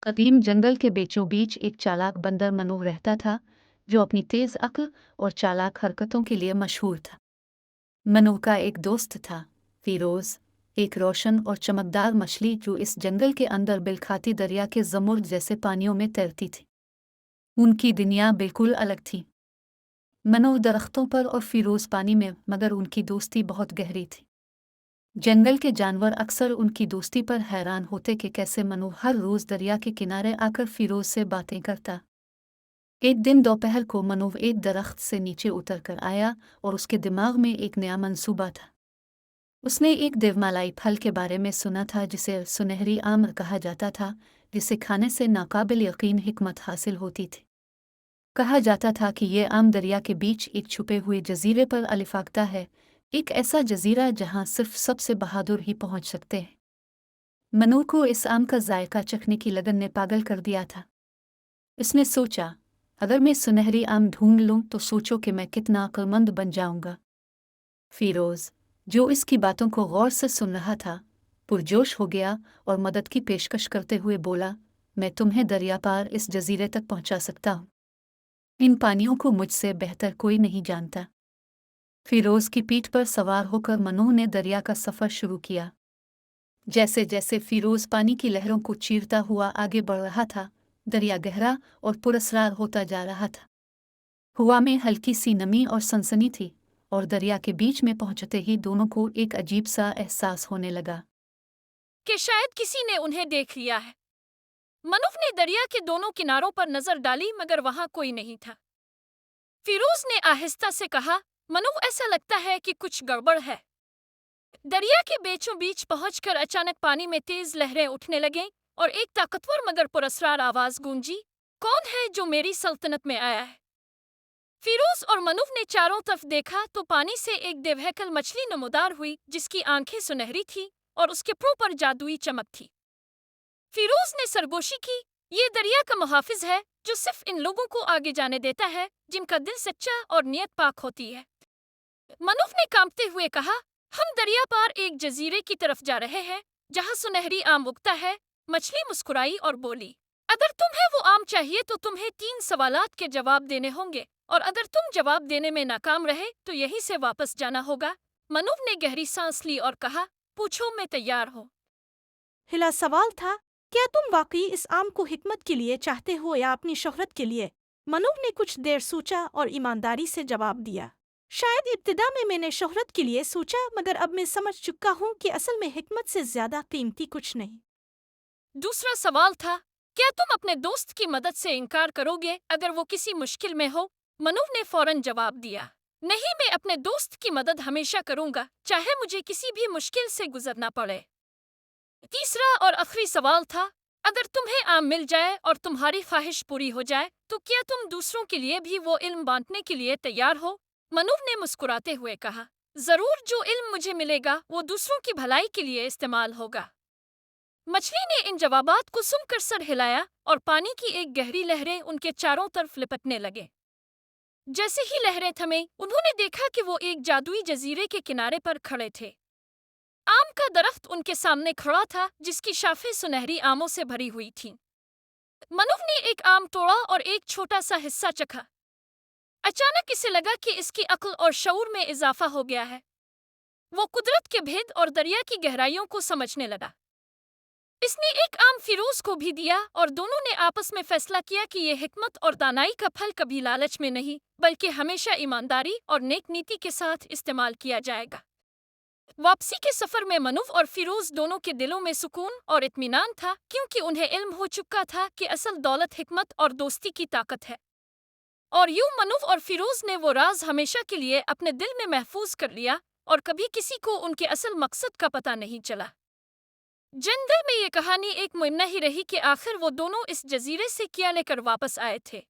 कदीम जंगल के बीचों बीच एक चालाक बंदर मनू रहता था, जो अपनी तेज अक्ल और चालाक हरकतों के लिए मशहूर था। मनू का एक दोस्त था, फिरोज, एक रोशन और चमकदार मछली जो इस जंगल के अंदर बिलखाती दरिया के जमुर्द जैसे पानियों में तैरती थी। उनकी दुनिया बिल्कुल अलग थी। मनू दरख्तों पर और फिरोज पानी में, मगर उनकी दोस्ती बहुत गहरी थी। जंगल के जानवर अक्सर उनकी दोस्ती पर हैरान होते कि कैसे मनू हर रोज दरिया के किनारे आकर फिरोज से बातें करता। एक दिन दोपहर को मनू एक दरख्त से नीचे उतर कर आया और उसके दिमाग में एक नया मंसूबा था। उसने एक देवमालाई फल के बारे में सुना था जिसे सुनहरी आम कहा जाता था, जिसे खाने से नाकाबिल यकीन हिकमत हासिल होती थी। कहा जाता था कि ये आम दरिया के बीच एक छुपे हुए जजीरे पर अलिफाकता है, एक ऐसा जजीरा जहां सिर्फ सबसे बहादुर ही पहुंच सकते हैं। मनू को इस आम का जायका चखने की लगन ने पागल कर दिया था। इसने सोचा, अगर मैं सुनहरी आम ढूंढ लूं तो सोचो कि मैं कितना अक्लमंद बन जाऊंगा। फिरोज, जो इसकी बातों को गौर से सुन रहा था, पुरजोश हो गया और मदद की पेशकश करते हुए बोला, मैं तुम्हें दरिया पार इस जजीरे तक पहुंचा सकता हूं। इन पानियों को मुझसे बेहतर कोई नहीं जानता। फिरोज की पीठ पर सवार होकर मनू ने दरिया का सफर शुरू किया। जैसे जैसे फिरोज पानी की लहरों को चीरता हुआ आगे बढ़ रहा था, दरिया गहरा और पुरस्रार होता जा रहा था। हवा में हल्की सी नमी और सनसनी थी, और दरिया के बीच में पहुंचते ही दोनों को एक अजीब सा एहसास होने लगा कि शायद किसी ने उन्हें देख लिया है। मनुफ ने दरिया के दोनों किनारों पर नजर डाली मगर वहां कोई नहीं था। फिरोज ने आहिस्ता से कहा, मनुफ, ऐसा लगता है कि कुछ गड़बड़ है। दरिया के बीचों बीच पहुंचकर अचानक पानी में तेज लहरें उठने लगें और एक ताकतवर मगर पुरस्रार आवाज गूंजी, कौन है जो मेरी सल्तनत में आया है? फिरोज और मनुफ ने चारों तरफ देखा तो पानी से एक देवहैकल मछली नमोदार हुई, जिसकी आंखें सुनहरी थी और उसके प्रों पर जादुई चमक थी। फिरोज ने सरगोशी की, ये दरिया का मुहाफिज है जो सिर्फ इन लोगों को आगे जाने देता है जिनका दिल सच्चा और नियत पाक होती है। मनुफ ने कांपते हुए कहा, हम दरिया पार एक जजीरे की तरफ जा रहे हैं जहां सुनहरी आम उगता है। मछली मुस्कुराई और बोली, अगर तुम्हें वो आम चाहिए तो तुम्हें 3 सवालात के जवाब देने होंगे, और अगर तुम जवाब देने में नाकाम रहे तो यहीं से वापस जाना होगा। मनुफ ने गहरी सांस ली और कहा, पूछो, मैं तैयार हूँ। हिला सवाल था, क्या तुम वाकई इस आम को हिकमत के लिए चाहते हो या अपनी शोहरत के लिए? मनूब ने कुछ देर सोचा और ईमानदारी से जवाब दिया, शायद इब्तिदा में मैंने शोहरत के लिए सोचा, मगर अब मैं समझ चुका हूँ कि असल में हिकमत से ज्यादा कीमती कुछ नहीं। दूसरा सवाल था, क्या तुम अपने दोस्त की मदद से इनकार करोगे अगर वो किसी मुश्किल में हो? मनुफ ने फौरन जवाब दिया, नहीं, मैं अपने दोस्त की मदद हमेशा करूंगा, चाहे मुझे किसी भी मुश्किल से गुजरना पड़े। तीसरा और आखिरी सवाल था, अगर तुम्हें आम मिल जाए और तुम्हारी ख्वाहिश पूरी हो जाए तो क्या तुम दूसरों के लिए भी वो इल्म बांटने के लिए तैयार हो? मनुफ ने मुस्कुराते हुए कहा, जरूर, जो इल्म मुझे मिलेगा वो दूसरों की भलाई के लिए इस्तेमाल होगा। मछली ने इन जवाबात को सुनकर सर हिलाया और पानी की एक गहरी लहरें उनके चारों तरफ लिपटने लगे। जैसे ही लहरें थमे, उन्होंने देखा कि वो एक जादुई जजीरे के किनारे पर खड़े थे। आम का दरख्त उनके सामने खड़ा था, जिसकी शाखें सुनहरी आमों से भरी हुई थीं। मनुफ ने एक आम तोड़ा और एक छोटा सा हिस्सा चखा। अचानक इसे लगा कि इसकी अक्ल और शऊर में इजाफा हो गया है। वो कुदरत के भेद और दरिया की गहराइयों को समझने लगा। इसने एक आम फिरोज को भी दिया और दोनों ने आपस में फैसला किया कि ये हिकमत और दानाई का फल कभी लालच में नहीं, बल्कि हमेशा ईमानदारी और नेक नीति के साथ इस्तेमाल किया जाएगा। वापसी के सफर में मनुफ और फिरोज दोनों के दिलों में सुकून और इत्मीनान था, क्योंकि उन्हें इल्म हो चुका था कि असल दौलत हिकमत और दोस्ती की ताकत है। और यूं मनुफ और फिरोज ने वो राज हमेशा के लिए अपने दिल में महफूज कर लिया, और कभी किसी को उनके असल मकसद का पता नहीं चला। जंगल में ये कहानी एक मुइम्ना ही रही कि आखिर वो दोनों इस जजीरे से क्या लेकर वापस आए थे।